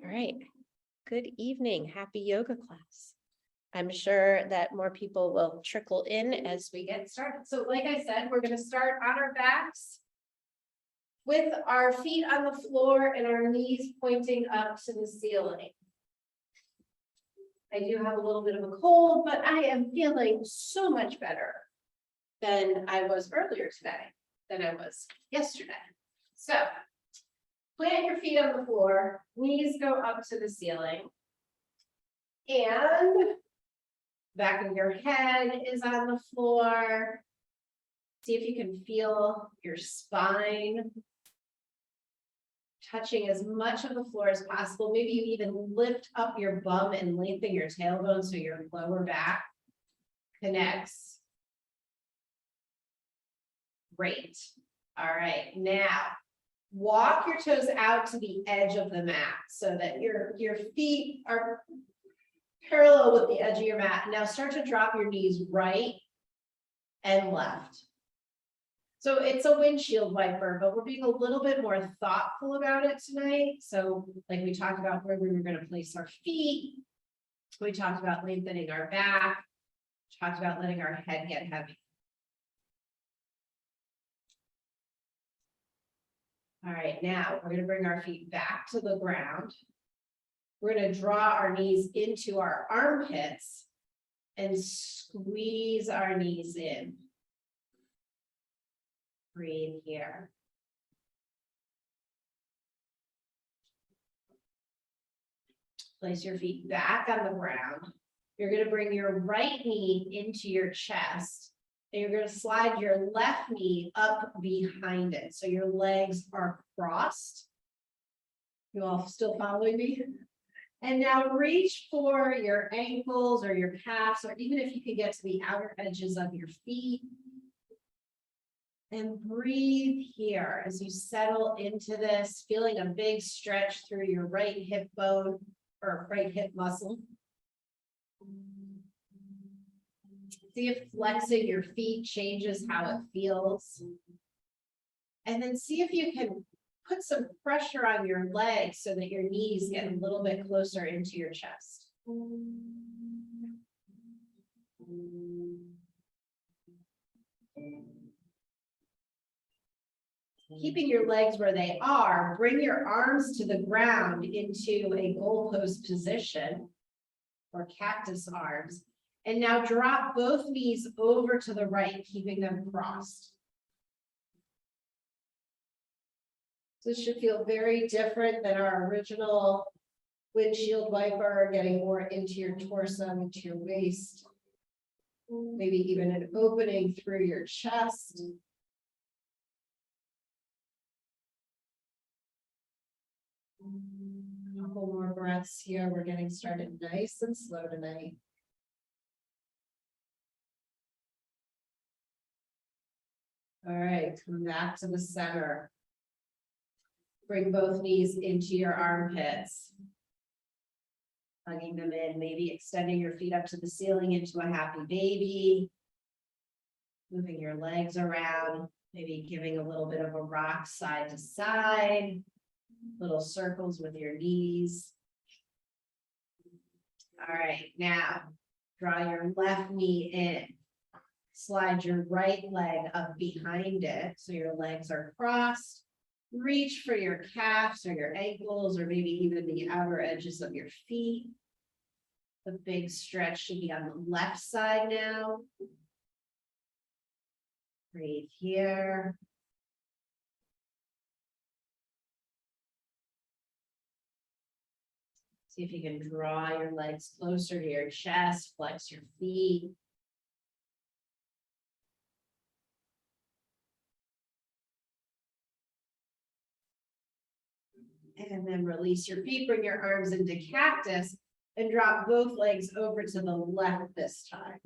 All right. Good evening. Happy yoga class. I'm sure that more people will trickle in as we get started. So like I said, we're going to start on our backs with our feet on the floor and our knees pointing up to the ceiling. I do have a little bit of a cold, but I am feeling so much better than I was earlier today, than I was yesterday. So plant your feet on the floor, knees go up to the ceiling, and back of your head is on the floor. See if you can feel your spine touching as much of the floor as possible. Maybe you even lift up your bum and lengthen your tailbone so your lower back connects. Great. All right, now walk your toes out to the edge of the mat so that your feet are parallel with the edge of your mat. Now start to drop your knees right and left. So it's a windshield wiper, but we're being a little bit more thoughtful about it tonight. So like we talked about where we were going to place our feet. We talked about lengthening our back. We talked about letting our head get heavy. All right, now we're going to bring our feet back to the ground. We're going to draw our knees into our armpits and squeeze our knees in. Breathe here. Place your feet back on the ground. You're going to bring your right knee into your chest, and you're going to slide your left knee up behind it. So your legs are crossed. You all still following me? And now reach for your ankles or your calves, or even if you can get to the outer edges of your feet. And breathe here as you settle into this, feeling a big stretch through your right hip bone or right hip muscle. See if flexing your feet changes how it feels. And then see if you can put some pressure on your legs so that your knees get a little bit closer into your chest. Keeping your legs where they are, bring your arms to the ground into a goalpost position or cactus arms. And now drop both knees over to the right, keeping them crossed. This should feel very different than our original windshield wiper, getting more into your torso, into your waist. Maybe even an opening through your chest. A couple more breaths here. We're getting started nice and slow tonight. All right, come back to the center. Bring both knees into your armpits. Hugging them in, maybe extending your feet up to the ceiling into a happy baby. Moving your legs around, maybe giving a little bit of a rock side to side. Little circles with your knees. All right, now draw your left knee in. Slide your right leg up behind it so your legs are crossed. Reach for your calves or your ankles or maybe even the outer edges of your feet. The big stretch should be on the left side now. Breathe here. See if you can draw your legs closer to your chest, flex your feet. And then release your feet, bring your arms into cactus and drop both legs over to the left this time.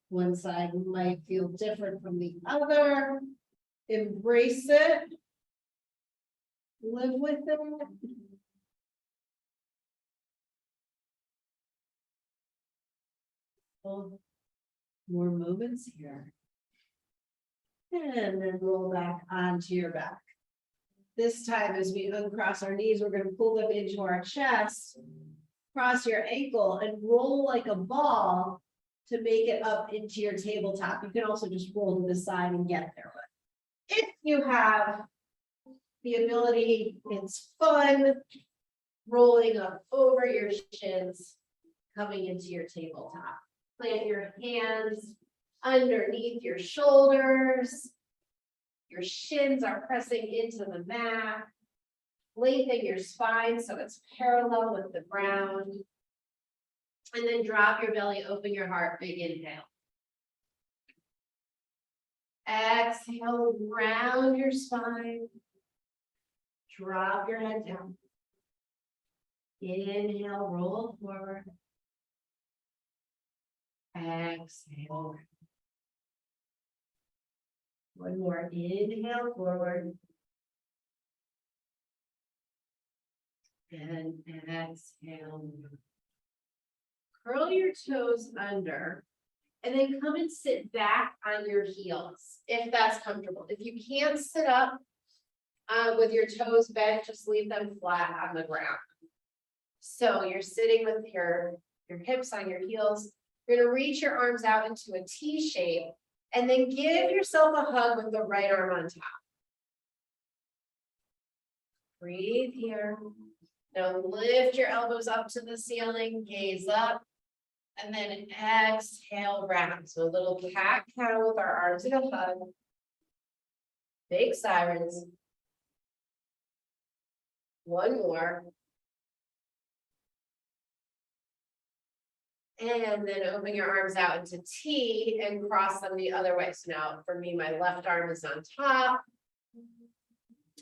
One side might feel different from the other. Embrace it. Live with it. More moments here. And then roll back onto your back. This time, as we uncross our knees, we're gonna pull them into our chest, cross your ankle and roll like a ball to make it up into your tabletop. You can also just roll to the side and get there. But if you have the ability, it's fun, rolling up over your shins, coming into your tabletop. Plant your hands underneath your shoulders. Your shins are pressing into the mat. Lengthen your spine so it's parallel with the ground. And then drop your belly, open your heart, big inhale. Exhale, round your spine. Drop your head down. Inhale, roll forward. Exhale. One more, inhale forward. And exhale. Curl your toes under. And then come and sit back on your heels, if that's comfortable. If you can't sit up with your toes bent, just leave them flat on the ground. So you're sitting with your hips on your heels. You're gonna reach your arms out into a T shape and then give yourself a hug with the right arm on top. Breathe here. Now lift your elbows up to the ceiling, gaze up, and then exhale round. So a little cat-cow with our arms in a hug. Big sirens. One more. And then open your arms out into T and cross them the other way. So now for me, my left arm is on top.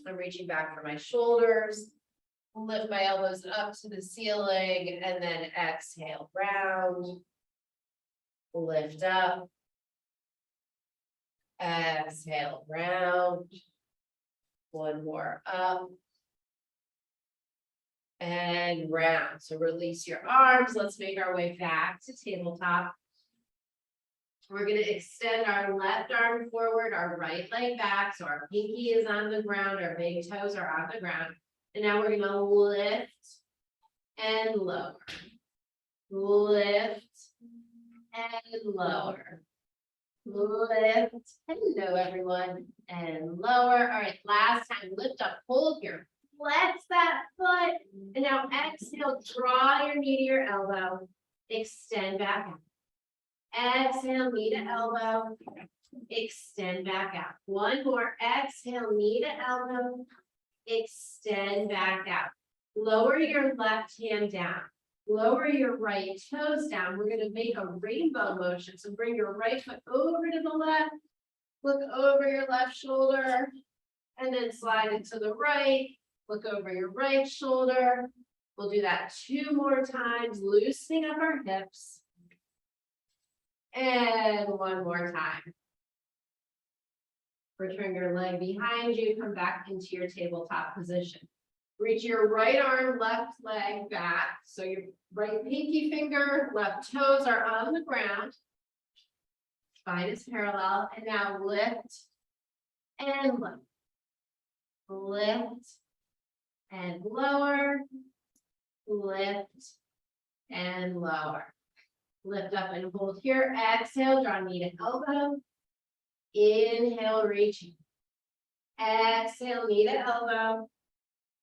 I'm reaching back for my shoulders. Lift my elbows up to the ceiling and then exhale, round. Lift up. Exhale, round. One more up. And round. So release your arms. Let's make our way back to tabletop. We're going to extend our left arm forward, our right leg back. So our pinky is on the ground, our big toes are on the ground. And now we're going to lift and lower. Lift and lower. Lift. Hello, everyone. And lower. All right, last time. Lift up, hold here. Flex that foot. And now exhale, draw your knee to your elbow. Extend back out. Exhale, knee to elbow. Extend back out. One more. Exhale, knee to elbow. Extend back out. Lower your left hand down. Lower your right toes down. We're going to make a rainbow motion. So bring your right foot over to the left. Look over your left shoulder. And then slide it to the right. Look over your right shoulder. We'll do that 2 more times, loosening up our hips. And 1 more time. Return your leg behind you, come back into your tabletop position. Reach your right arm, left leg back. So your right pinky finger, left toes are on the ground. Spine is parallel. And now lift and lift. Lift and lower. Lift and lower. Lift up and hold here. Exhale, draw knee to elbow. Inhale, reaching. Exhale, knee to elbow.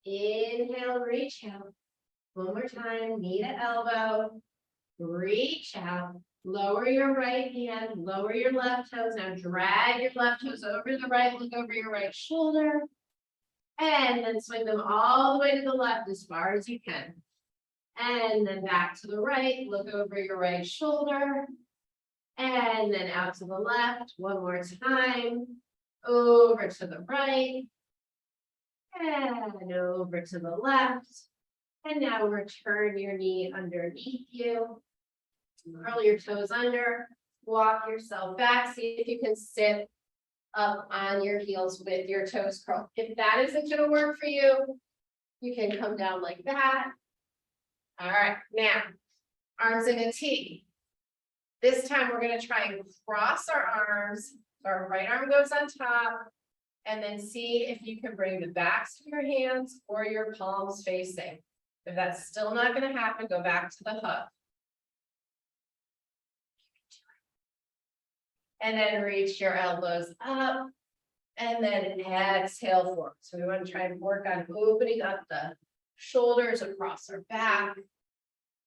Inhale, reach out. 1 more time, knee to elbow. Reach out. Lower your right hand, lower your left toes. Now drag your left toes over to the right, look over your right shoulder. And then swing them all the way to the left as far as you can. And then back to the right, look over your right shoulder. And then out to the left, 1 more time. Over to the right. And over to the left. And now return your knee underneath you. Curl your toes under. Walk yourself back. See if you can sit up on your heels with your toes curled. If that isn't going to work for you, you can come down like that. All right, now, arms in a T. This time we're going to try and cross our arms. So our right arm goes on top. And then see if you can bring the backs of your hands or your palms facing. If that's still not going to happen, go back to the hook. And then reach your elbows up. And then exhale forward. So we want to try and work on opening up the shoulders across our back.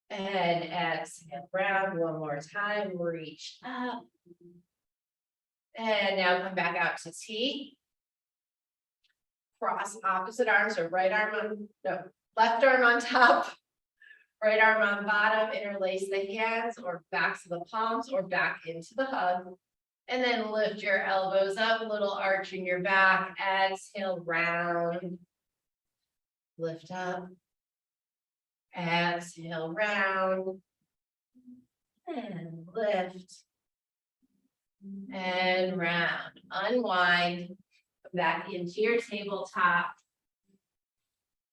And exhale round one more time. Reach up. And now come back out to T. Cross opposite arms or right arm on, no, left arm on top, right arm on bottom, interlace the hands or backs of the palms or back into the hug. And then lift your elbows up, a little arch in your back, exhale round, lift up, exhale round, and lift, and round, unwind. Back into your tabletop.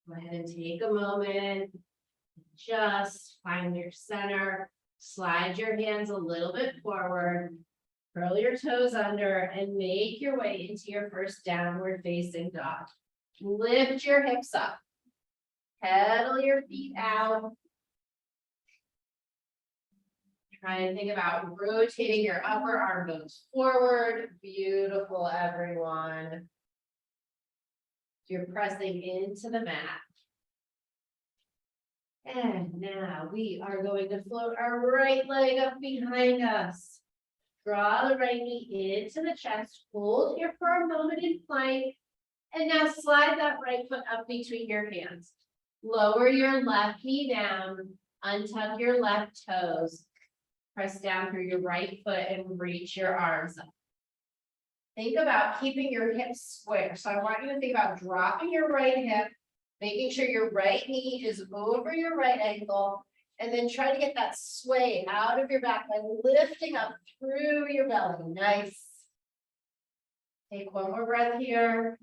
Go ahead and take a moment. Just find your center. Slide your hands a little bit forward. Curl your toes under and make your way into your first downward facing dog. Lift your hips up. Pedal your feet out. Try and think about rotating your upper arm bones forward. Beautiful, everyone. You're pressing into the mat. And now we are going to float our right leg up behind us. Draw the right knee into the chest. Hold here for a moment in plank. And now slide that right foot up between your hands. Lower your left knee down. Untuck your left toes. Press down through your right foot and reach your arms up. Think about keeping your hips square. So I want you to think about dropping your right hip, making sure your right knee is over your right ankle, and then try to get that sway out of your back by lifting up through your belly. Nice. Take one more breath here.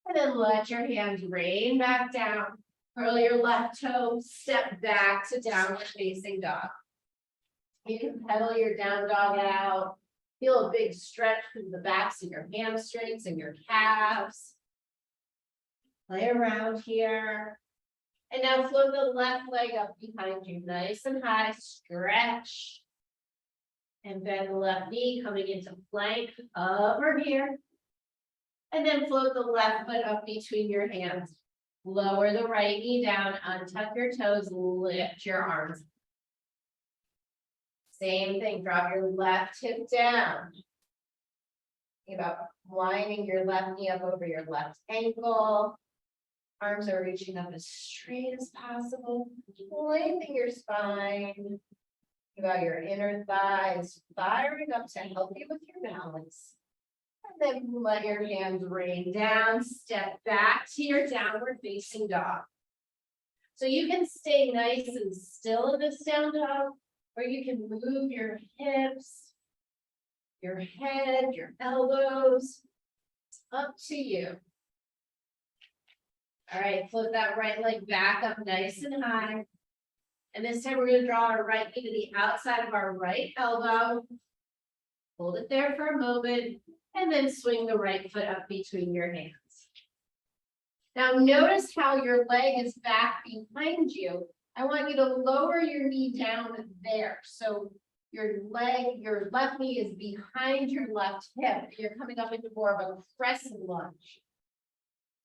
And then let your hands rain back down. Curl your left toe, step back to downward facing dog. You can pedal your down dog out. Feel a big stretch through the backs of your hamstrings and your calves. Play around here. And now float the left leg up behind you, nice and high, stretch. And bend the left knee, coming into plank over here. And then float the left foot up between your hands. Lower the right knee down, untuck your toes, lift your arms. Same thing, drop your left hip down. Think about lining your left knee up over your left ankle. Arms are reaching up as straight as possible. Lengthen your spine. Think about your inner thighs firing up to help you with your balance. And then let your hands rain down. Step back to your downward facing dog. So you can stay nice and still in this down dog, or you can move your hips, your head, your elbows. It's up to you. All right, float that right leg back up nice and high. And this time we're going to draw our right knee to the outside of our right elbow. Hold it there for a moment, and then swing the right foot up between your hands. Now notice how your leg is back behind you. I want you to lower your knee down there. So your left knee is behind your left hip. You're coming up into more of a crescent lunge.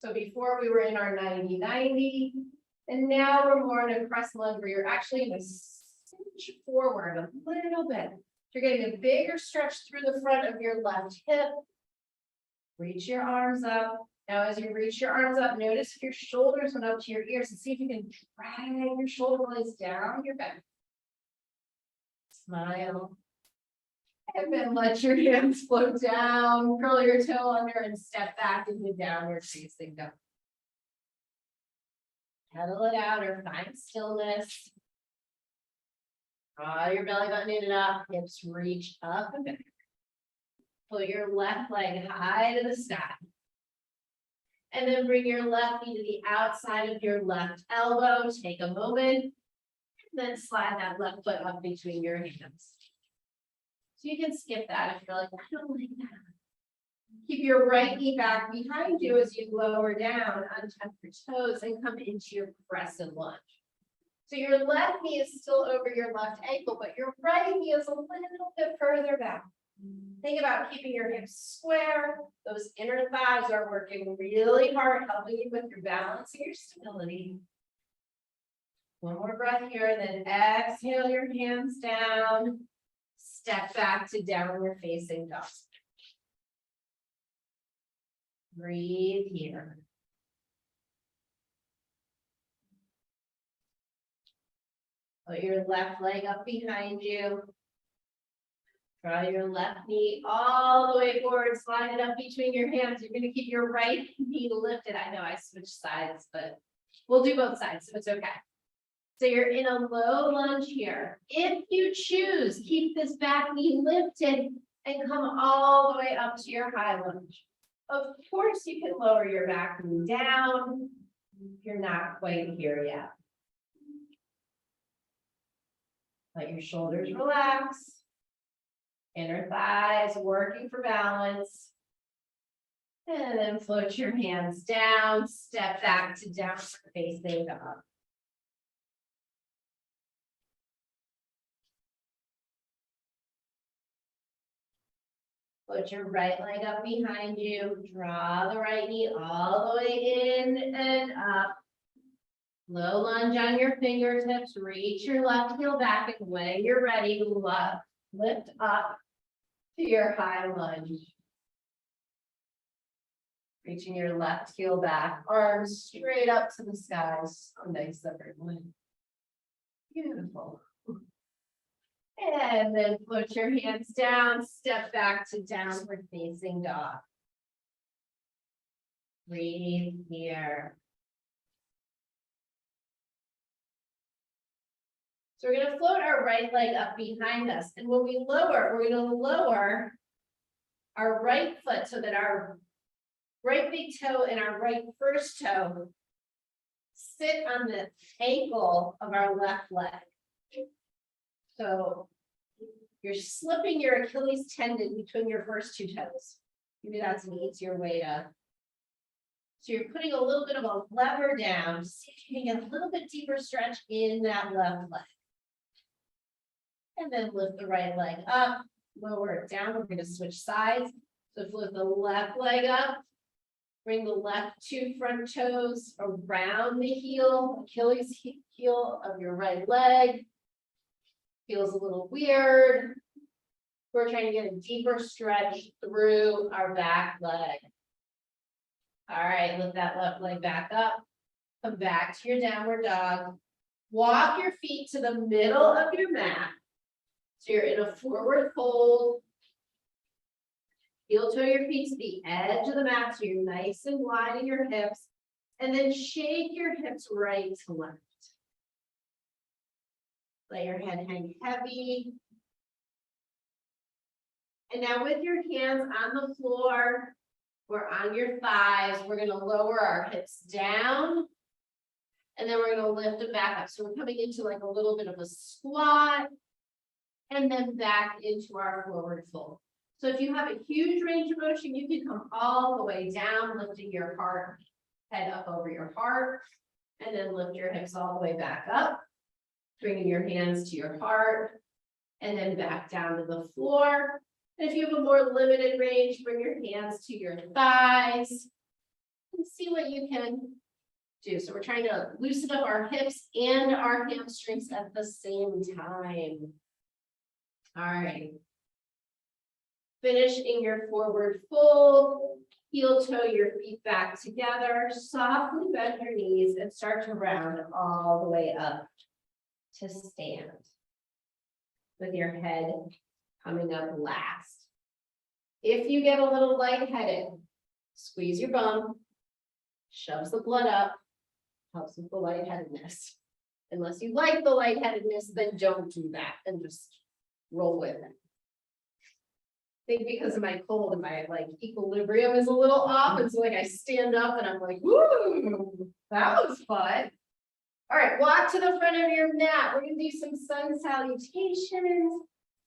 So before we were in our 90-90, and now we're more in a crescent lunge where you're actually going to cinch forward a little bit. You're getting a bigger stretch through the front of your left hip. Reach your arms up. Now, as you reach your arms up, notice if your shoulders went up to your ears and see if you can drag your shoulder blades down your back. Smile. And then let your hands float down, curl your toe under, and step back into downward facing dog. Pedal it out or find stillness. Draw your belly button in and up, hips reach up and back. Pull your left leg high to the sky. And then bring your left knee to the outside of your left elbow. Take a moment. And then slide that left foot up between your hands. So you can skip that if you're like, I don't like that. Keep your right knee back behind you as you lower down, untuck your toes and come into your crescent lunge. So your left knee is still over your left ankle, but your right knee is a little bit further back. Think about keeping your hips square. Those inner thighs are working really hard, helping you with your balance and your stability. One more breath here, then exhale your hands down. Step back to downward facing dog. Breathe here. Put your left leg up behind you. Draw your left knee all the way forward, slide it up between your hands. You're going to keep your right knee lifted. I know I switched sides, but we'll do both sides, so it's okay. So you're in a low lunge here. If you choose, keep this back knee lifted and come all the way up to your high lunge. Of course, you can lower your back knee down. You're not quite here yet. Let your shoulders relax. Inner thighs working for balance. And then float your hands down, step back to downward facing dog. Put your right leg up behind you, draw the right knee all the way in and up. Low lunge on your fingertips, reach your left heel back, and when you're ready, lift up to your high lunge. Reaching your left heel back, arms straight up to the sky. So nice, everyone. Beautiful. And then put your hands down, step back to downward facing dog. Breathe here. So we're going to float our right leg up behind us. And when we lower, we're going to lower our right foot so that our right big toe and our right first toe sit on the ankle of our left leg. So you're slipping your Achilles tendon between your first two toes. Maybe that's an easier way to. So you're putting a little bit of a lever down to see if you can get a little bit deeper stretch in that left leg. And then lift the right leg up, lower it down. We're going to switch sides. So flip the left leg up. Bring the left two front toes around the heel, Achilles heel of your right leg. Feels a little weird. We're trying to get a deeper stretch through our back leg. All right, lift that left leg back up. Come back to your downward dog. Walk your feet to the middle of your mat. So you're in a forward fold. Heel toe your feet to the edge of the mat so you're nice and wide in your hips. And then shake your hips right to left. Let your head hang heavy. And now with your hands on the floor or on your thighs, we're going to lower our hips down. And then we're going to lift them back up. So we're coming into like a little bit of a squat. And then back into our forward fold. So if you have a huge range of motion, you can come all the way down, lifting your head up over your heart. And then lift your hips all the way back up. Bringing your hands to your heart and then back down to the floor. And if you have a more limited range, bring your hands to your thighs and see what you can do. So we're trying to loosen up our hips and our hamstrings at the same time. All right. Finish in your forward fold. Heel toe your feet back together. Softly bend your knees and start to round all the way up to stand with your head coming up last. If you get a little lightheaded, squeeze your bum, shoves the blood up, helps with the lightheadedness. Unless you like the lightheadedness, then don't do that and just roll with it. I think because of my cold, my equilibrium is a little off, and so I stand up and I'm like, woo, that was fun. All right, walk to the front of your mat. We're going to do some sun salutations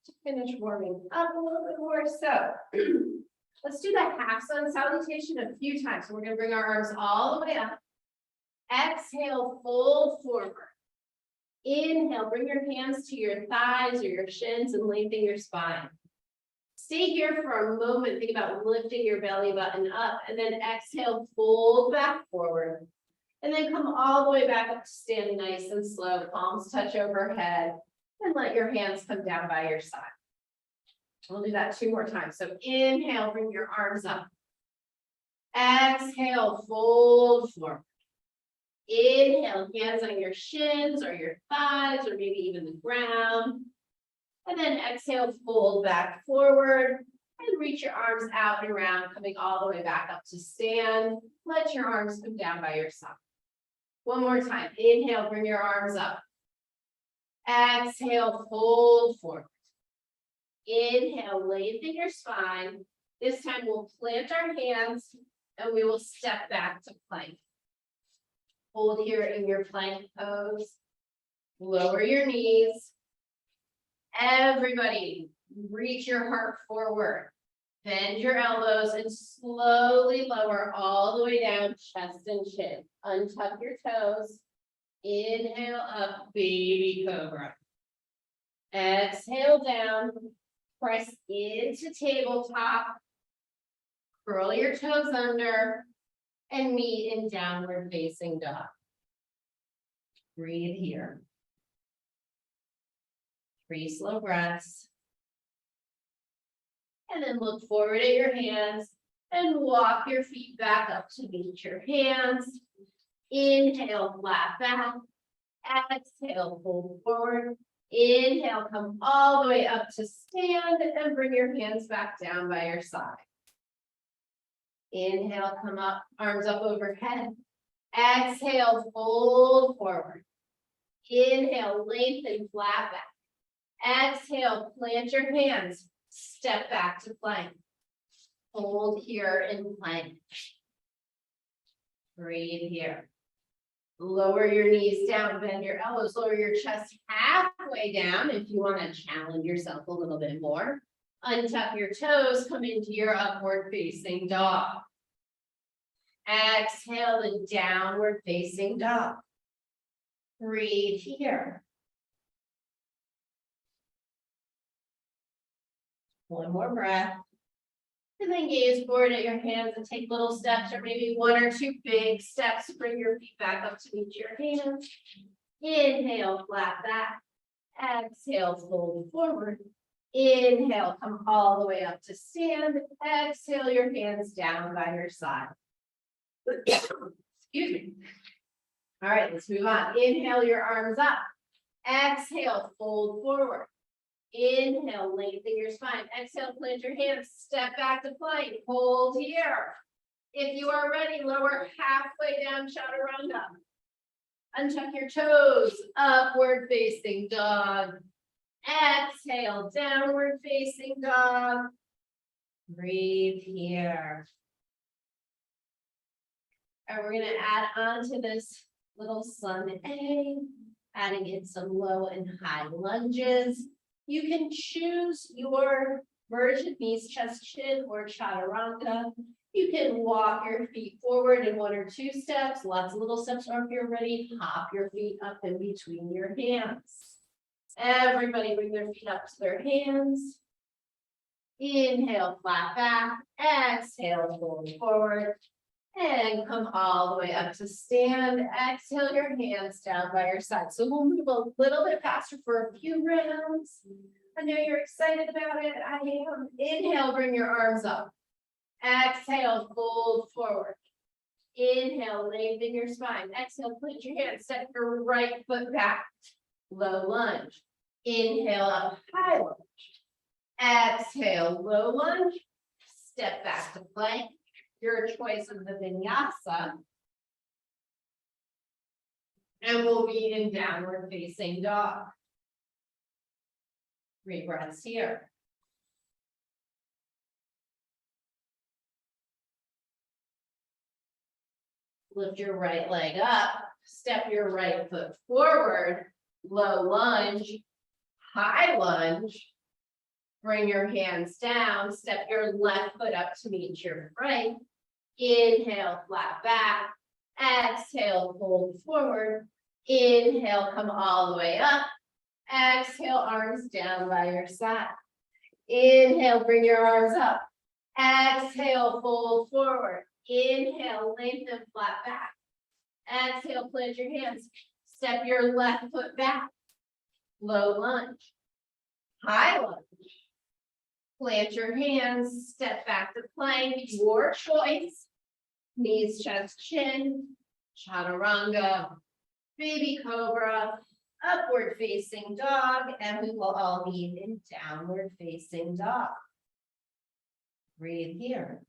to finish warming up a little bit more. So Let's do the half sun salutation a few times. So we're gonna bring our arms all the way up. Exhale, fold forward. Inhale, bring your hands to your thighs or your shins and lengthen your spine. Stay here for a moment. Think about lifting your belly button up and then exhale, fold back forward. And then come all the way back up to stand nice and slow. Palms touch overhead and let your hands come down by your side. We'll do that 2 more times. So inhale, bring your arms up. Exhale, fold forward. Inhale, hands on your shins or your thighs or maybe even the ground. And then exhale, fold back forward and reach your arms out and around, coming all the way back up to stand. Let your arms come down by your side. One more time. Inhale, bring your arms up. Exhale, fold forward. Inhale, lengthen your spine. This time we'll plant our hands and we will step back to plank. Hold here in your plank pose. Lower your knees. Everybody, reach your heart forward. Bend your elbows and slowly lower all the way down, chest and chin. Untuck your toes. Inhale up, baby cobra. Exhale down. Press into tabletop. Curl your toes under and meet in downward facing dog. Breathe here. 3 slow breaths. And then look forward at your hands and walk your feet back up to meet your hands. Inhale, flat back. Exhale, fold forward. Inhale, come all the way up to stand and bring your hands back down by your side. Inhale, come up, arms up overhead. Exhale, fold forward. Inhale, lengthen, flat back. Exhale, plant your hands, step back to plank. Hold here in plank. Breathe here. Lower your knees down, bend your elbows, lower your chest halfway down if you want to challenge yourself a little bit more. Untuck your toes, come into your upward facing dog. Exhale the downward facing dog. Breathe here. One more breath. And then gaze forward at your hands and take little steps or maybe 1 or 2 big steps. Bring your feet back up to meet your hands. Inhale, flat back. Exhale, fold forward. Inhale, come all the way up to stand. Exhale your hands down by your side. Excuse me. All right, let's move on. Inhale your arms up. Exhale, fold forward. Inhale, lengthen your spine. Exhale, plant your hands, step back to plank. Hold here. If you are ready, lower halfway down, chaturanga. Untuck your toes, upward facing dog. Exhale, downward facing dog. Breathe here. And we're going to add on to this little sun A, adding in some low and high lunges. You can choose your version, knees, chest, chin, or chaturanga. You can walk your feet forward in 1 or 2 steps, lots of little steps, or if you're ready, hop your feet up in between your hands. Everybody bring their feet up to their hands. Inhale, flat back. Exhale, fold forward. And come all the way up to stand. Exhale your hands down by your side. So we'll move a little bit faster for a few rounds. I know you're excited about it. I am. Inhale, bring your arms up. Exhale, fold forward. Inhale, lengthen your spine. Exhale, put your hands, step your right foot back. Low lunge. Inhale up, high lunge. Exhale, low lunge. Step back to plank. Your choice of the vinyasa. And we'll be in downward facing dog. 3 breaths here. Lift your right leg up, step your right foot forward, low lunge, high lunge. Bring your hands down, step your left foot up to meet your right. Inhale, flat back. Exhale, fold forward. Inhale, come all the way up. Exhale, arms down by your side. Inhale, bring your arms up. Exhale, fold forward. Inhale, lengthen flat back. Exhale, plant your hands. Step your left foot back. Low lunge. High lunge. Plant your hands, step back to plank, your choice. Knees, chest, chin, chaturanga, baby cobra, upward facing dog, and we will all meet in downward facing dog. Breathe here.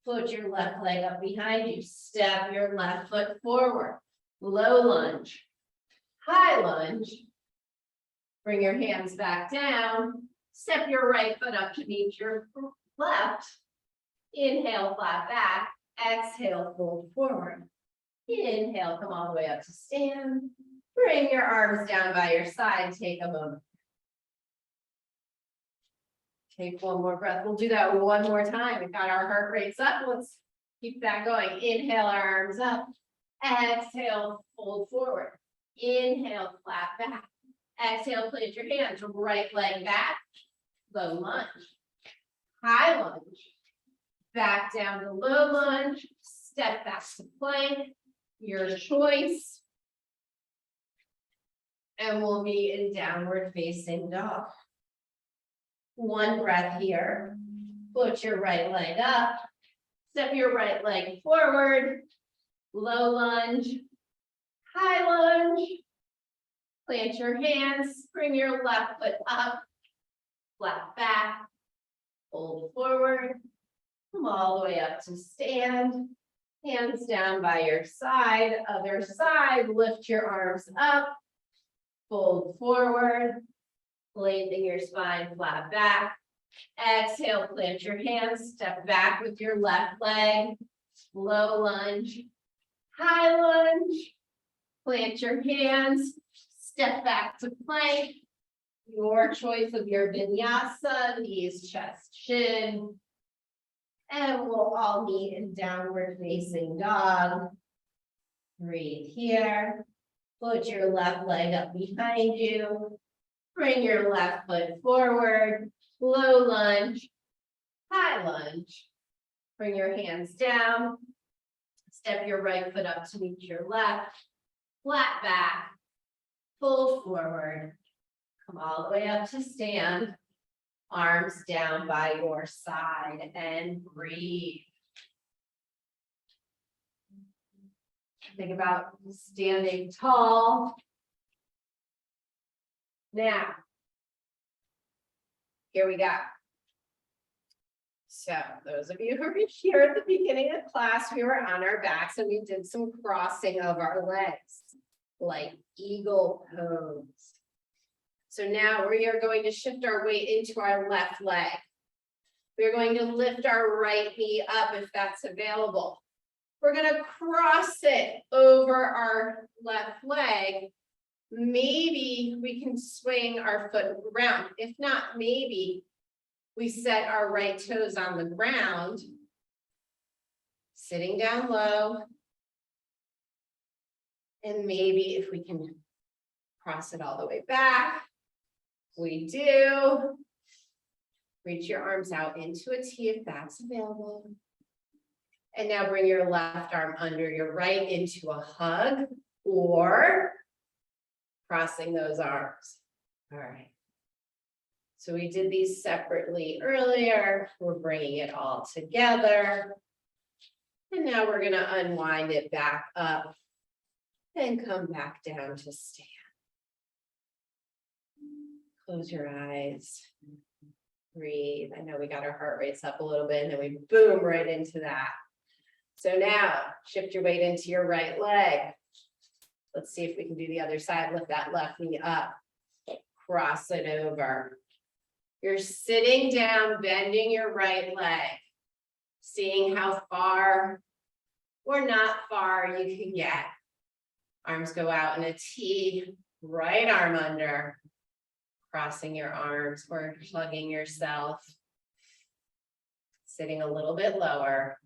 Put your left leg up behind you, step your left foot forward, low lunge, high lunge. Bring your hands back down. Step your right foot up to meet your left. Inhale, flat back. Exhale, fold forward. Inhale, come all the way up to stand. Bring your arms down by your side. Take a moment. Take one more breath. We'll do that one more time. We've got our heart rates up. Let's keep that going. Inhale, arms up. Exhale, fold forward. Inhale, flat back. Exhale, plant your hands. Right leg back. Low lunge, high lunge, back down to low lunge, step back to plank, your choice. And we'll meet in downward facing dog. One breath here. Put your right leg up, step your right leg forward, low lunge, high lunge, plant your hands, bring your left foot up. Flat back, fold forward, come all the way up to stand, hands down by your side, other side, lift your arms up, fold forward, lengthen your spine, flat back, exhale, plant your hands, step back with your left leg, low lunge, high lunge, plant your hands, step back to plank. Your choice of your vinyasa, knees, chest, chin. And we'll all meet in downward facing dog. Breathe here. Put your left leg up behind you. Bring your left foot forward. Low lunge, high lunge. Bring your hands down. Step your right foot up to meet your left. Flat back. Fold forward. Come all the way up to stand, arms down by your side, and breathe. Think about standing tall. Now, here we go. So those of you who were here at the beginning of class, we were on our backs and we did some crossing of our legs, like eagle pose. So now we are going to shift our weight into our left leg. We're going to lift our right knee up if that's available. We're going to cross it over our left leg. Maybe we can swing our foot around. If not, maybe we set our right toes on the ground, sitting down low. And maybe if we can cross it all the way back. We do. Reach your arms out into a T if that's available. And now bring your left arm under your right into a hug or crossing those arms. All right. So we did these separately earlier. We're bringing it all together. And now we're going to unwind it back up and come back down to stand. Close your eyes, breathe. I know we got our heart rates up a little bit and then we boom right into that. So now shift your weight into your right leg. Let's see if we can do the other side. Lift that left knee up, cross it over. You're sitting down, bending your right leg, seeing how far or not far you can get. Arms go out in a T, right arm under. crossing your arms or hugging yourself. Sitting a little bit lower.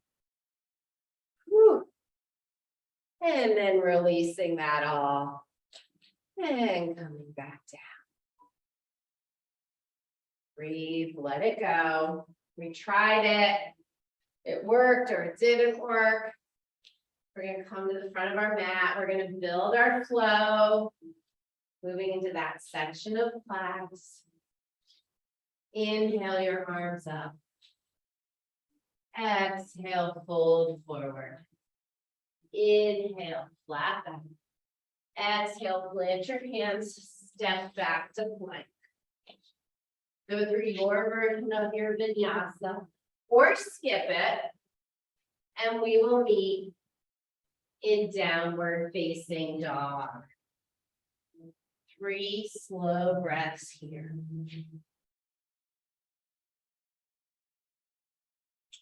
Whew. And then releasing that all. And coming back down. Breathe, let it go. We tried it. It worked or it didn't work. We're going to come to the front of our mat. We're going to build our flow. Moving into that section of planks. Inhale your arms up. Exhale, fold forward. Inhale, flat back. Exhale, plant your hands, step back to plank. Go through your version of your vinyasa or skip it. And we will meet in downward facing dog. 3 slow breaths here.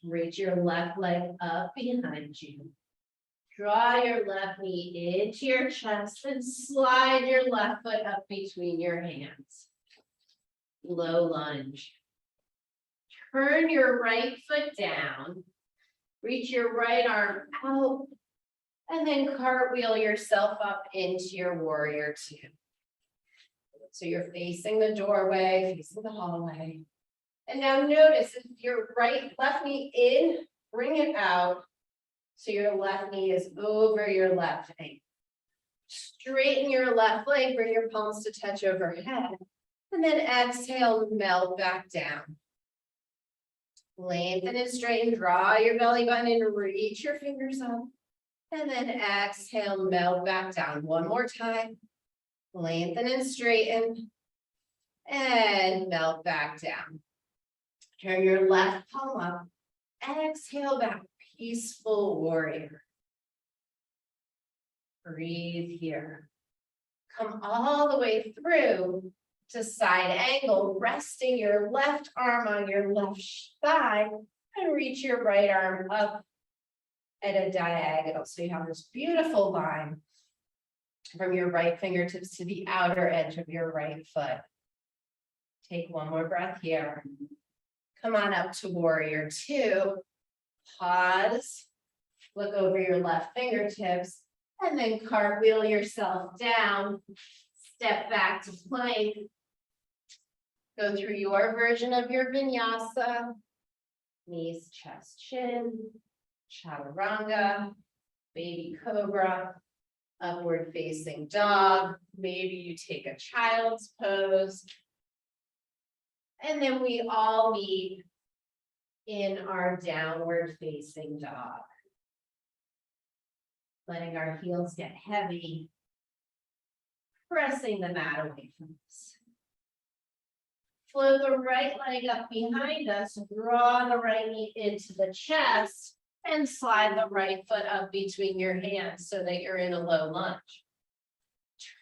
Reach your left leg up behind you. Draw your left knee into your chest and slide your left foot up between your hands. Low lunge. Turn your right foot down. Reach your right arm out. And then cartwheel yourself up into your warrior 2. So you're facing the doorway, facing the hallway. And now notice if your left knee in, bring it out. So your left knee is over your left ankle. Straighten your left leg, bring your palms to touch overhead. And then exhale, melt back down. Lengthen and straighten, draw your belly button in, reach your fingers up. And then exhale, melt back down. One more time. Lengthen and straighten. And melt back down. Turn your left palm up. Exhale back. Peaceful warrior. Breathe here. Come all the way through to side angle, resting your left arm on your left thigh and reach your right arm up at a diagonal. So you have this beautiful line from your right fingertips to the outer edge of your right foot. Take one more breath here. Come on up to warrior 2. Pause. Look over your left fingertips and then cartwheel yourself down. Step back to plank. Go through your version of your vinyasa. Knees, chest, chin. Chaturanga. Baby cobra. Upward facing dog. Maybe you take a child's pose. And then we all meet in our downward facing dog. Letting our heels get heavy. Pressing the mat away from us. Float the right leg up behind us. Draw the right knee into the chest. And slide the right foot up between your hands so that you're in a low lunge.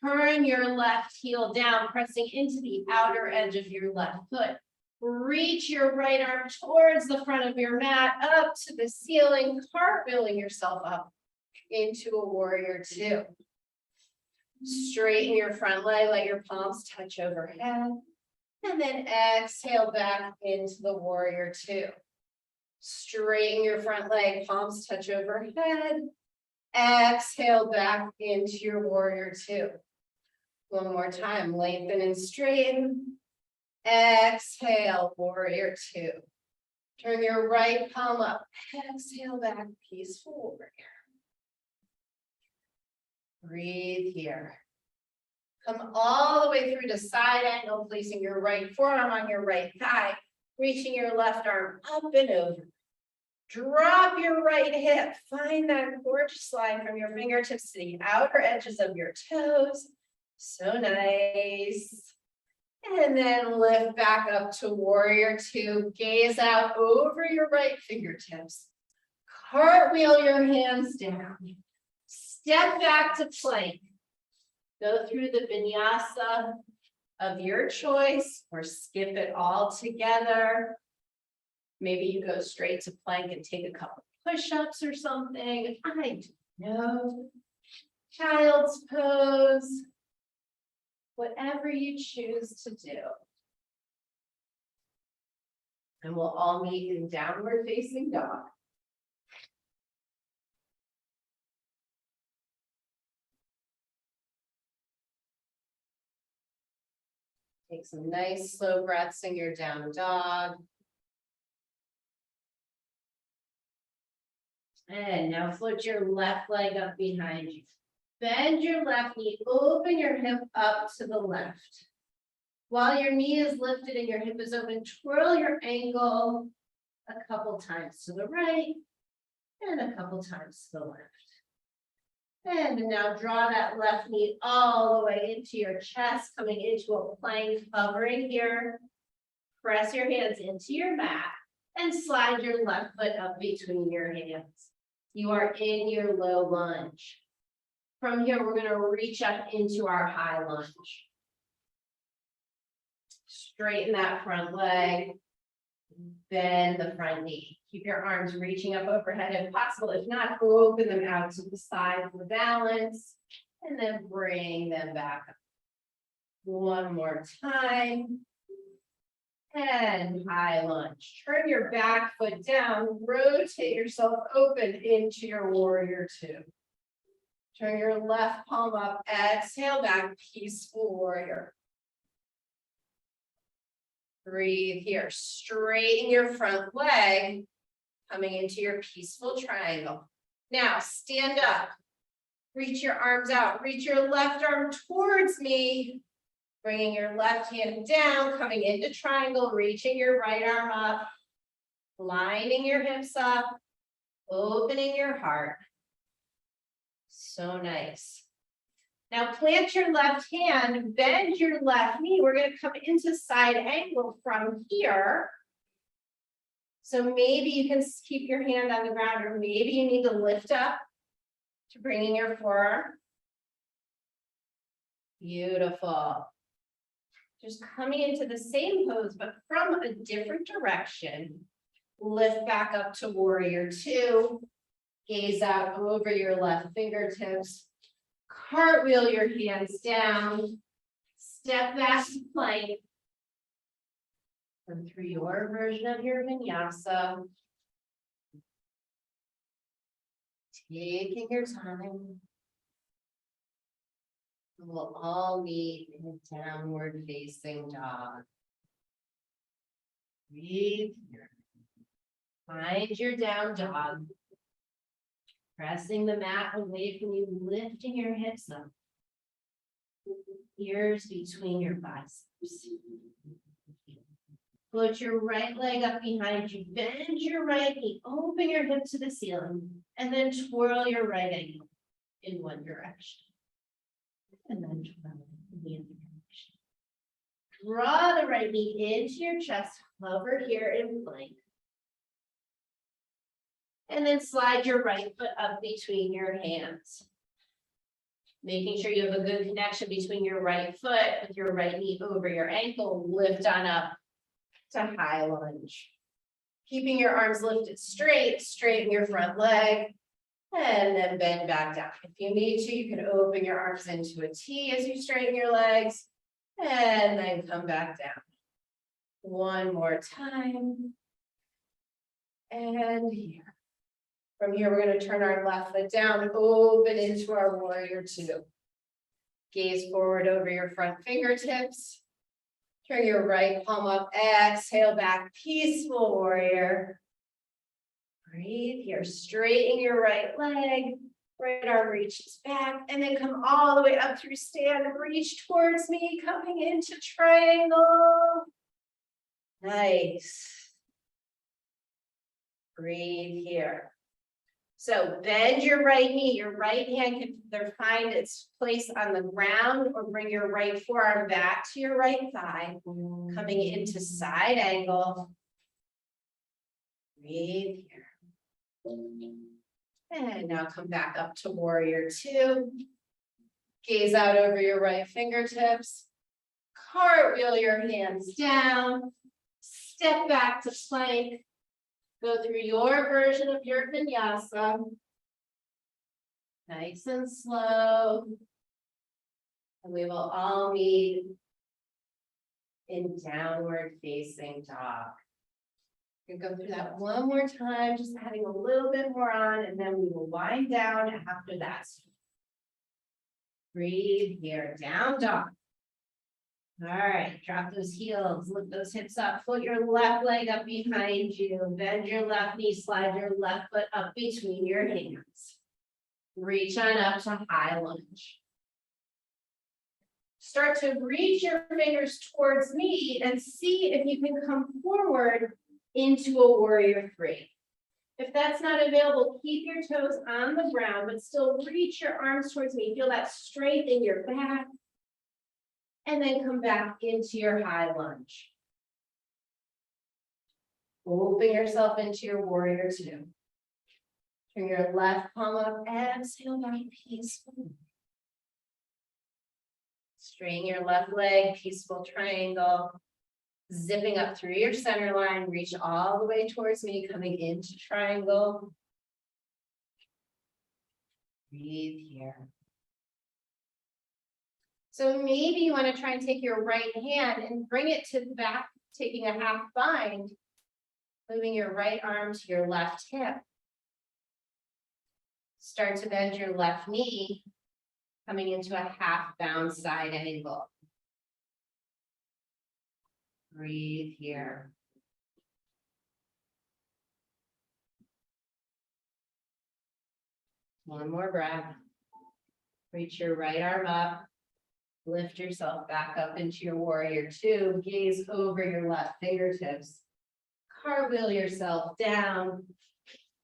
Turn your left heel down, pressing into the outer edge of your left foot. Reach your right arm towards the front of your mat, up to the ceiling, cartwheeling yourself up into a warrior 2. Straighten your front leg, let your palms touch overhead. And then exhale back into the warrior 2. Straighten your front leg, palms touch overhead. Exhale back into your warrior 2. One more time, lengthen and straighten. Exhale, warrior 2. Turn your right palm up. Exhale back, peaceful warrior. Breathe here. Come all the way through to side angle, placing your right forearm on your right thigh, reaching your left arm up and over. Drop your right hip. Find that gorgeous line from your fingertips to the outer edges of your toes. So nice. And then lift back up to warrior 2. Gaze out over your right fingertips. Cartwheel your hands down. Step back to plank. Go through the vinyasa of your choice or skip it all together. Maybe you go straight to plank and take a couple push-ups or something. I don't know. Child's pose. Whatever you choose to do. And we'll all meet in downward facing dog. Take some nice slow breaths in your down dog. And now float your left leg up behind you. Bend your left knee, open your hip up to the left. While your knee is lifted and your hip is open, twirl your ankle a couple times to the right and a couple times to the left. And now draw that left knee all the way into your chest, coming into a plank, hovering here. Press your hands into your mat and slide your left foot up between your hands. You are in your low lunge. From here, we're going to reach up into our high lunge. Straighten that front leg. Bend the front knee. Keep your arms reaching up overhead if possible. If not, open them out to the side for balance. And then bring them back up. One more time. And high lunge. Turn your back foot down. Rotate yourself open into your warrior two. Turn your left palm up. Exhale back, peaceful warrior. Breathe here. Straighten your front leg, coming into your peaceful triangle. Now stand up. Reach your arms out. Reach your left arm towards me. Bringing your left hand down, coming into triangle, reaching your right arm up. Lining your hips up. Opening your heart. So nice. Now plant your left hand, bend your left knee. We're going to come into side angle from here. So maybe you can keep your hand on the ground, or maybe you need to lift up to bring in your forearm. Beautiful. Just coming into the same pose, but from a different direction. Lift back up to warrior two. Gaze out over your left fingertips. Cartwheel your hands down. Step back to plank. Come through your version of your vinyasa. Taking your time. We'll all meet in a downward facing dog. Breathe here. Find your down dog. Pressing the mat away from you, lifting your hips up. Ears between your biceps. Float your right leg up behind you. Bend your right knee. Open your hip to the ceiling. And then twirl your right ankle in one direction. And then twirl in the other direction. Draw the right knee into your chest. Hover here in plank. And then slide your right foot up between your hands. Making sure you have a good connection between your right foot with your right knee over your ankle. Lift on up to high lunge. Keeping your arms lifted straight, straighten your front leg. And then bend back down. If you need to, you can open your arms into a T as you straighten your legs. And then come back down. One more time. And here. From here, we're going to turn our left foot down, open into our warrior two. Gaze forward over your front fingertips. Turn your right palm up, exhale back, peaceful warrior. Breathe here, straighten your right leg, right arm reaches back, and then come all the way up through stand, reach towards me, coming into triangle. Nice. Breathe here. So bend your right knee, your right hand can either find its place on the ground or bring your right forearm back to your right thigh, coming into side angle. Breathe here. And now come back up to warrior two. Gaze out over your right fingertips. Cartwheel your hands down. Step back to plank. Go through your version of your vinyasa. Nice and slow. And we will all meet in downward facing dog. We'll go through that one more time, just adding a little bit more on, and then we will wind down after that. Breathe here, down dog. All right, drop those heels, lift those hips up, put your left leg up behind you, bend your left knee, slide your left foot up between your hands. Reach on up to high lunge. Start to reach your fingers towards me and see if you can come forward into a warrior three. If that's not available, keep your toes on the ground, but still reach your arms towards me. Feel that strength in your back. And then come back into your high lunge. Open yourself into your warrior two. Turn your left palm up, exhale back peaceful. Straighten your left leg, peaceful triangle. Zipping up through your center line, reach all the way towards me, coming into triangle. Breathe here. So maybe you want to try and take your right hand and bring it to the back, taking a half bind, moving your right arm to your left hip. Start to bend your left knee, coming into a half bound side angle. Breathe here. One more breath. Reach your right arm up. Lift yourself back up into your warrior two. Gaze over your left fingertips. Cartwheel yourself down.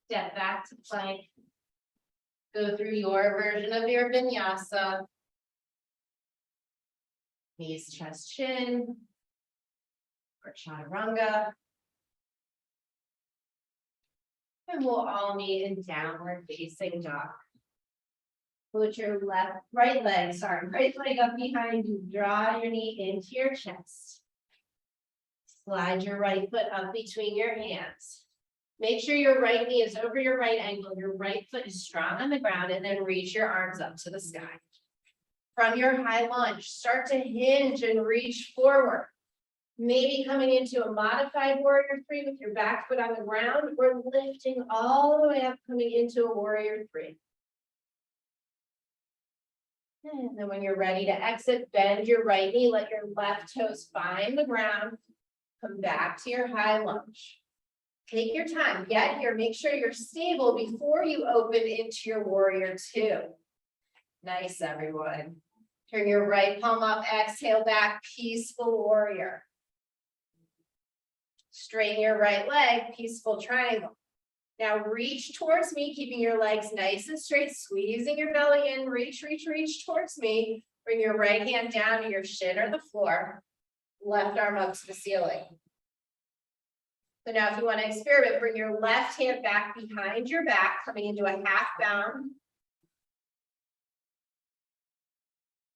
Step back to plank. Go through your version of your vinyasa. Knees, chest, chin. Or chaturanga. And we'll all meet in downward facing dog. Put your right leg up behind you. Draw your knee into your chest. Slide your right foot up between your hands. Make sure your right knee is over your right ankle. Your right foot is strong on the ground, and then reach your arms up to the sky. From your high lunge, start to hinge and reach forward. Maybe coming into a modified warrior three with your back foot on the ground, or lifting all the way up, coming into a warrior three. And then when you're ready to exit, bend your right knee, let your left toes find the ground. Come back to your high lunge. Take your time, get here, make sure you're stable before you open into your warrior two. Nice, everyone. Turn your right palm up, exhale back, peaceful warrior. Straighten your right leg, peaceful triangle. Now reach towards me, keeping your legs nice and straight, squeezing your belly in, reach towards me. Bring your right hand down to your shin or the floor, left arm up to the ceiling. So now if you want to experiment, bring your left hand back behind your back, coming into a half bound.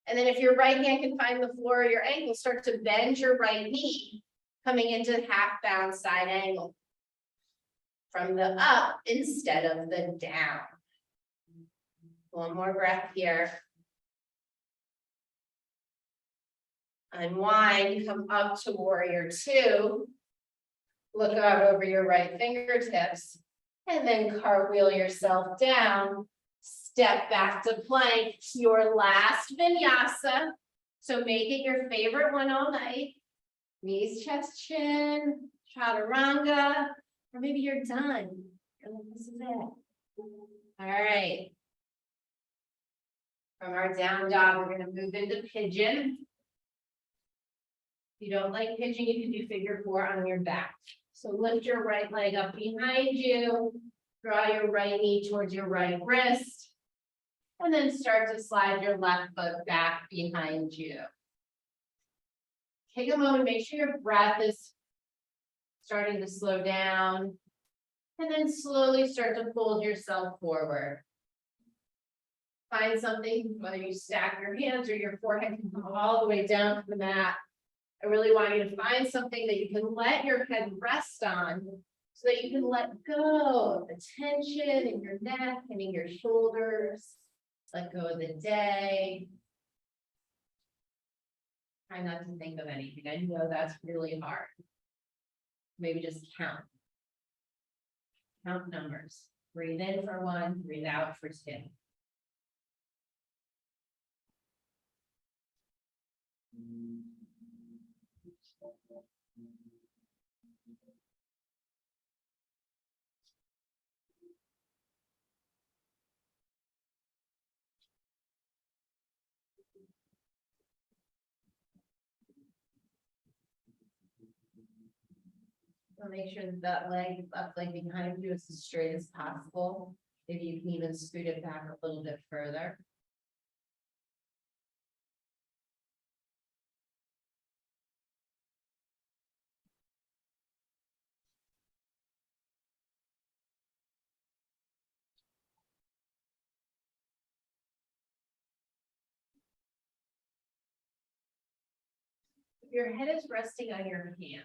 And then if your right hand can find the floor or your ankle, start to bend your right knee, coming into half bound side angle. From the up instead of the down. One more breath here. Unwind, come up to warrior two. Look out over your right fingertips. And then cartwheel yourself down. Step back to plank, your last vinyasa. So make it your favorite one all night. Knees, chest, chin, chaturanga. Or maybe you're done. This is it. All right. From our down dog, we're going to move into pigeon. If you don't like pigeon, you can do figure four on your back. So lift your right leg up behind you. Draw your right knee towards your right wrist. And then start to slide your left foot back behind you. Take a moment, make sure your breath is starting to slow down, and then slowly start to fold yourself forward. Find something, whether you stack your hands or your forehead can come all the way down to the mat. I really want you to find something that you can let your head rest on so that you can let go of the tension in your neck and in your shoulders. Let go of the day. Try not to think of anything. I know that's really hard. Maybe just count. Count numbers. Breathe in for 1, breathe out for 2. So make sure that left leg behind you is as straight as possible. Maybe you can even scoot it back a little bit further. If your head is resting on your hands,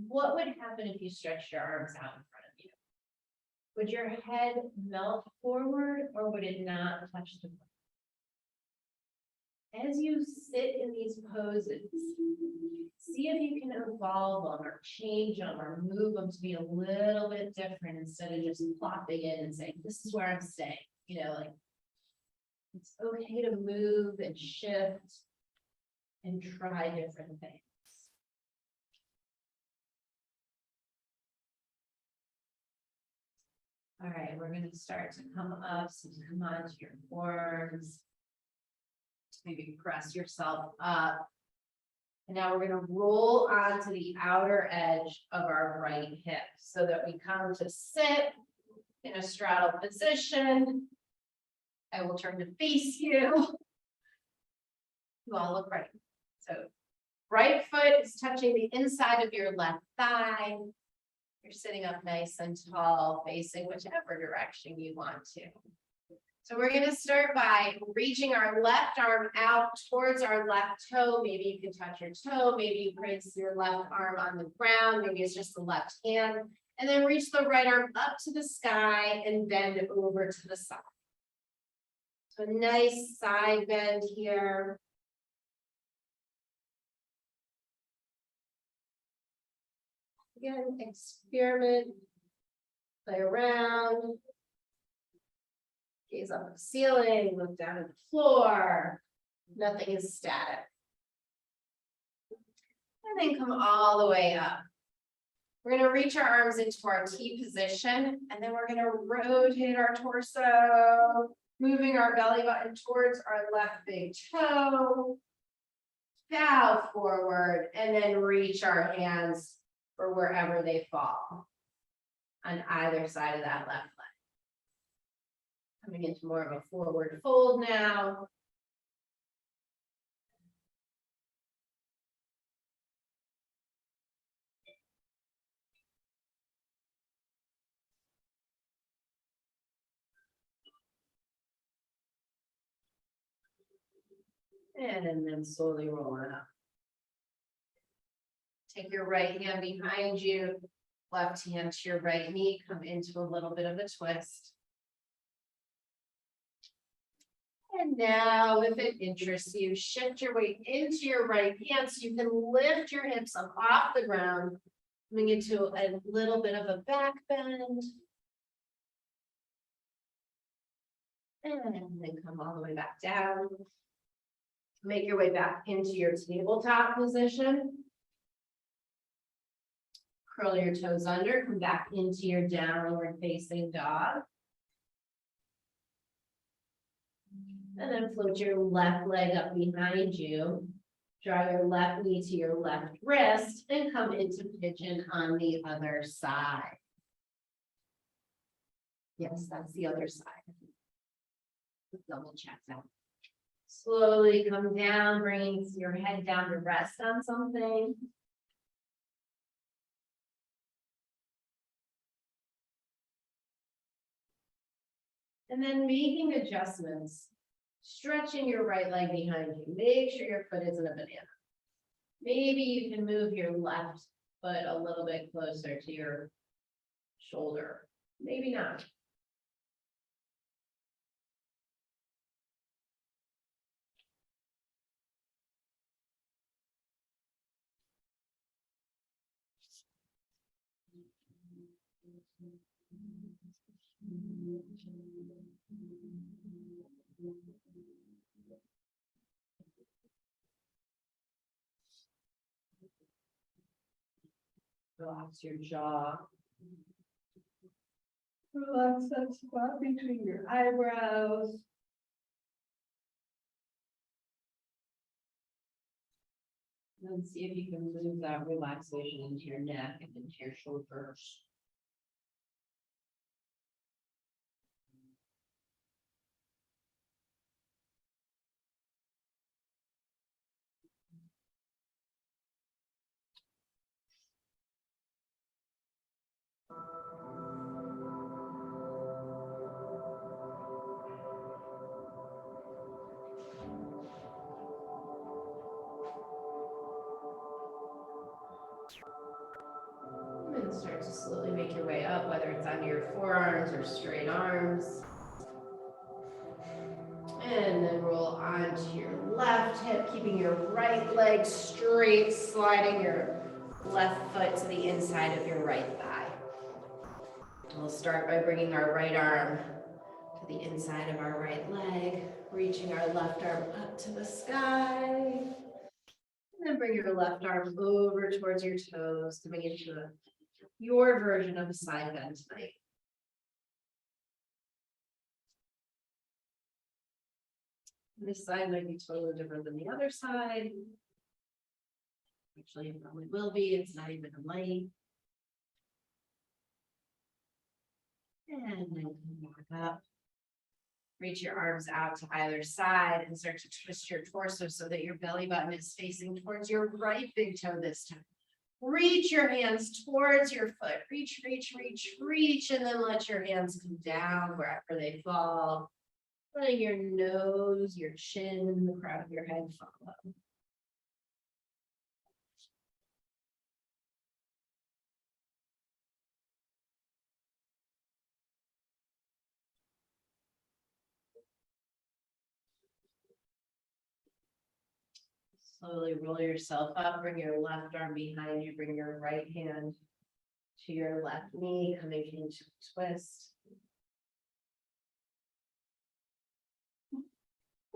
what would happen if you stretched your arms out in front of you? Would your head melt forward or would it not touch the ground? As you sit in these poses, see if you can evolve them or change them or move them to be a little bit different instead of just plopping in and saying, this is where I'm staying. You know, like it's okay to move and shift and try different things. All right, we're going to start to come up, so come onto your forearms. Maybe press yourself up. And now we're going to roll onto the outer edge of our right hip so that we come to sit in a straddle position. I will turn to face you. You all look right. So right foot is touching the inside of your left thigh. You're sitting up nice and tall, facing whichever direction you want to. So we're going to start by reaching our left arm out towards our left toe. Maybe you can touch your toe. Maybe you place your left arm on the ground. Maybe it's just the left hand. And then reach the right arm up to the sky and bend over to the side. So a nice side bend here. Again, experiment, play around. Gaze up at the ceiling, look down at the floor. Nothing is static. And then come all the way up. We're going to reach our arms into our T position, and then we're going to rotate our torso, moving our belly button towards our left big toe. Bow forward, and then reach our hands for wherever they fall on either side of that left leg. Coming into more of a forward fold now. And then slowly roll it up. Take your right hand behind you, left hand to your right knee, come into a little bit of a twist. And now, if it interests you, shift your weight into your right hand so you can lift your hips up off the ground, coming into a little bit of a back bend. And then come all the way back down. Make your way back into your tabletop position. Curl your toes under, come back into your downward facing dog. And then float your left leg up behind you. Draw your left knee to your left wrist and come into pigeon on the other side. Yes, that's the other side. Double check that. Slowly come down, bringing your head down to rest on something. And then making adjustments, stretching your right leg behind you. Make sure your foot isn't a banana. Maybe you can move your left foot a little bit closer to your shoulder. Maybe not. Relax your jaw. Relax that spot between your eyebrows. And see if you can move that relaxation into your neck and into your shoulders. And start to slowly make your way up, whether it's on your forearms or straight arms. And then roll onto your left hip, keeping your right leg straight, sliding your left foot to the inside of your right thigh. We'll start by bringing our right arm to the inside of our right leg, reaching our left arm up to the sky. And then bring your left arm over towards your toes, coming into your version of a side bend tonight. This side might be totally different than the other side. Actually, it probably will be. It's not even a light. And then come back up. Reach your arms out to either side and start to twist your torso so that your belly button is facing towards your right big toe this time. Reach your hands towards your foot. Reach, reach, reach, reach, and then let your hands come down wherever they fall. Letting your nose, your chin, and the crown of your head follow. Slowly roll yourself up, bring your left arm behind you, bring your right hand to your left knee, coming into a twist.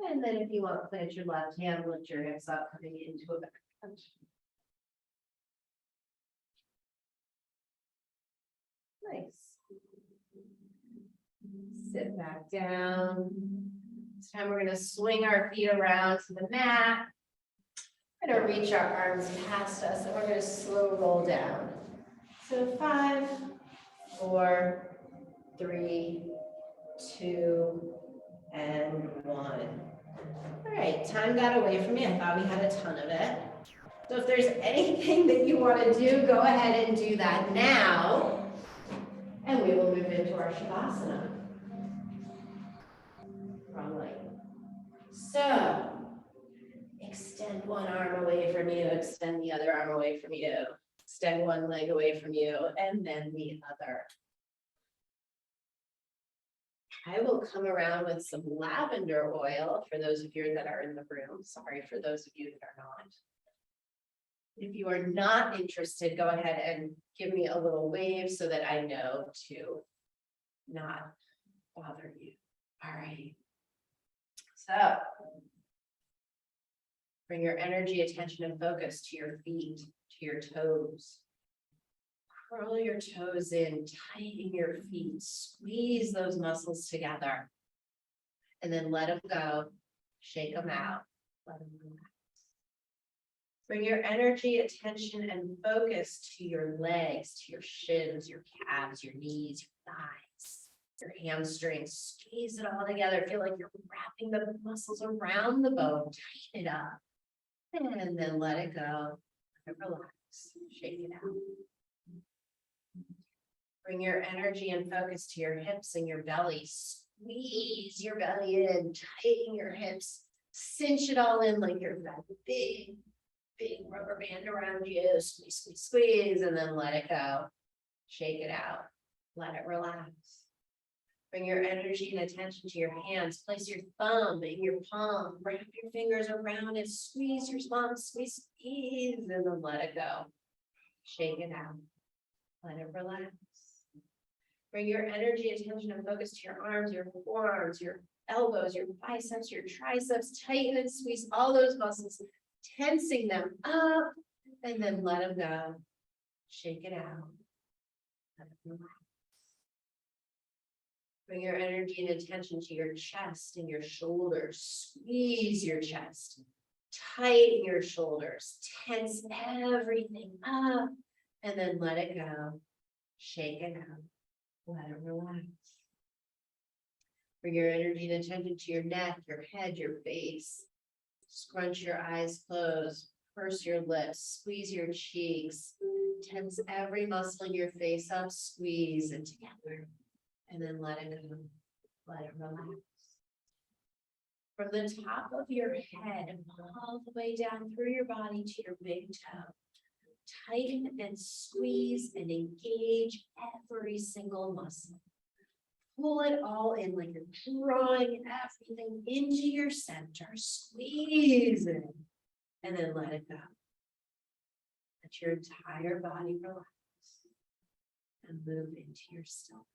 And then if you want, plant your left hand, lift your hips up, coming into a back crunch. Nice. Sit back down. This time we're going to swing our feet around to the mat. We're going to reach our arms past us and we're going to slow roll down. So 5, 4, 3, 2, and 1. All right, time got away from me. I thought we had a ton of it. So if there's anything that you want to do, go ahead and do that now. And we will move into our Shavasana. Wrong leg. So extend one arm away from you, extend the other arm away from you, extend one leg away from you, and then the other. I will come around with some lavender oil for those of you that are in the room. Sorry for those of you that are not. If you are not interested, go ahead and give me a little wave so that I know to not bother you. All right. So bring your energy, attention, and focus to your feet, to your toes. Curl your toes in, tighten your feet, squeeze those muscles together, and then let them go, shake them out, let them relax. Bring your energy, attention, and focus to your legs, to your shins, your calves, your knees, your thighs, your hamstrings. Squeeze it all together. Feel like you're wrapping the muscles around the bone. Tighten it up. And then let it go. Let it relax. Shake it out. Bring your energy and focus to your hips and your belly. Squeeze your belly in. Tighten your hips. Cinch it all in like you're that big rubber band around you. Squeeze, squeeze, squeeze, and then let it go. Shake it out. Let it relax. Bring your energy and attention to your hands. Place your thumb in your palm. Wrap your fingers around it. Squeeze your palm. Squeeze, squeeze, and then let it go. Shake it out. Let it relax. Bring your energy, attention, and focus to your arms, your forearms, your elbows, your biceps, your triceps. Tighten and squeeze all those muscles, tensing them up, and then let them go. Shake it out. Let it relax. Bring your energy and attention to your chest and your shoulders. Squeeze your chest. Tighten your shoulders. Tense everything up, and then let it go. Shake it out. Let it relax. Bring your energy and attention to your neck, your head, your face. Scrunch your eyes closed. Purse your lips. Squeeze your cheeks. Tense every muscle in your face up. Squeeze it together. And then let it go. Let it relax. From the top of your head all the way down through your body to your big toe. Tighten and squeeze and engage every single muscle. Pull it all in like you're drawing everything into your center. Squeeze it and then let it go. Let your entire body relax and move into your stillness.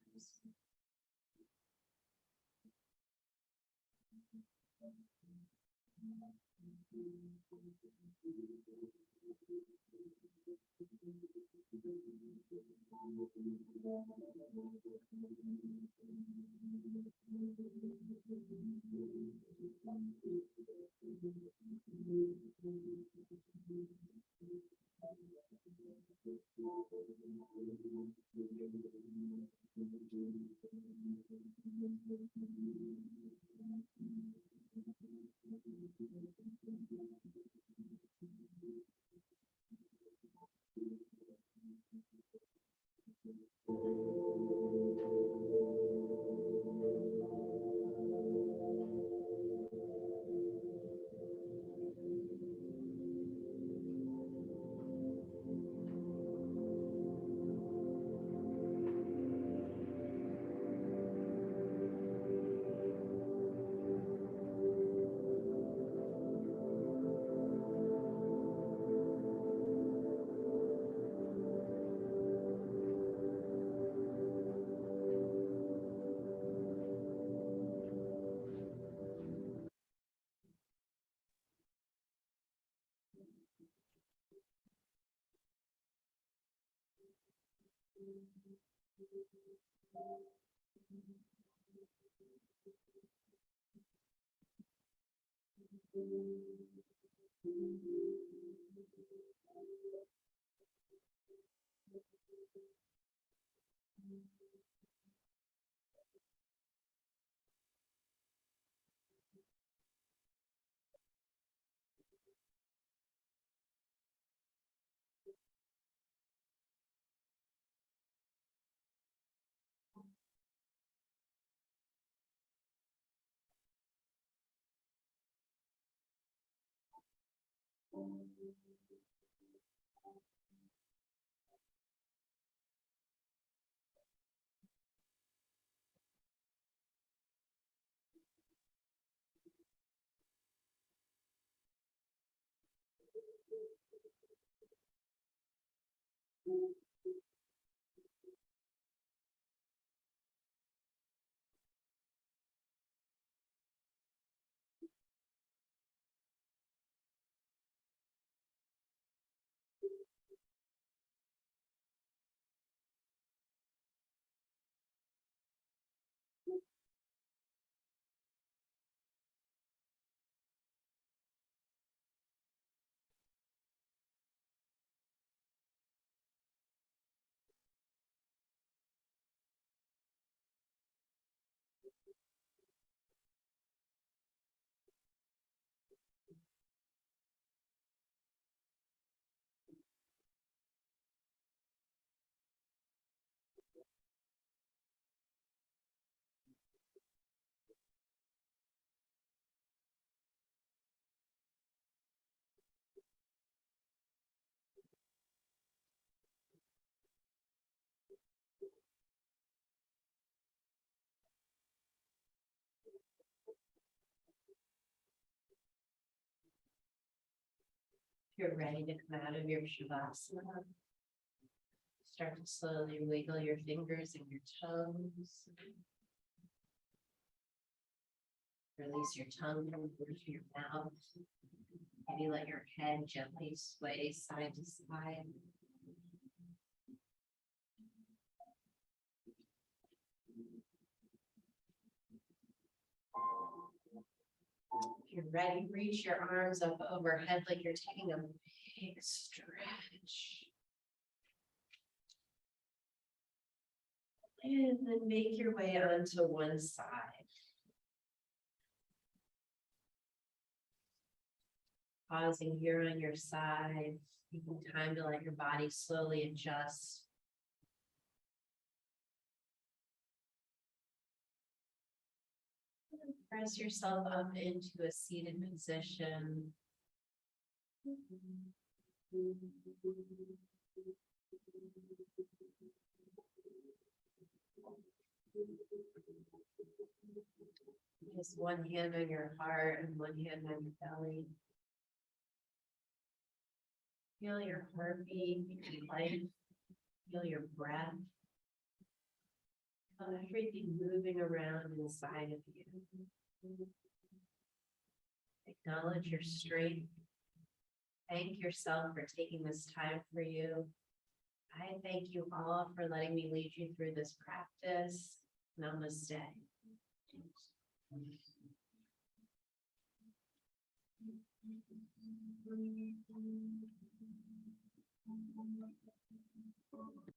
You're ready to come out of your Shavasana. Start to slowly wiggle your fingers and your toes. Release your tongue over to your mouth. Maybe let your head gently sway side to side. If you're ready, reach your arms up overhead like you're taking a big stretch. And then make your way onto one side. Pausing here on your side, taking time to let your body slowly adjust. Press yourself up into a seated position. Just one hand on your heart and one hand on your belly. Feel your heartbeat, your life, feel your breath. Feel everything moving around inside of you. Acknowledge your strength. Thank yourself for taking this time for you. I thank you all for letting me lead you through this practice. Namaste.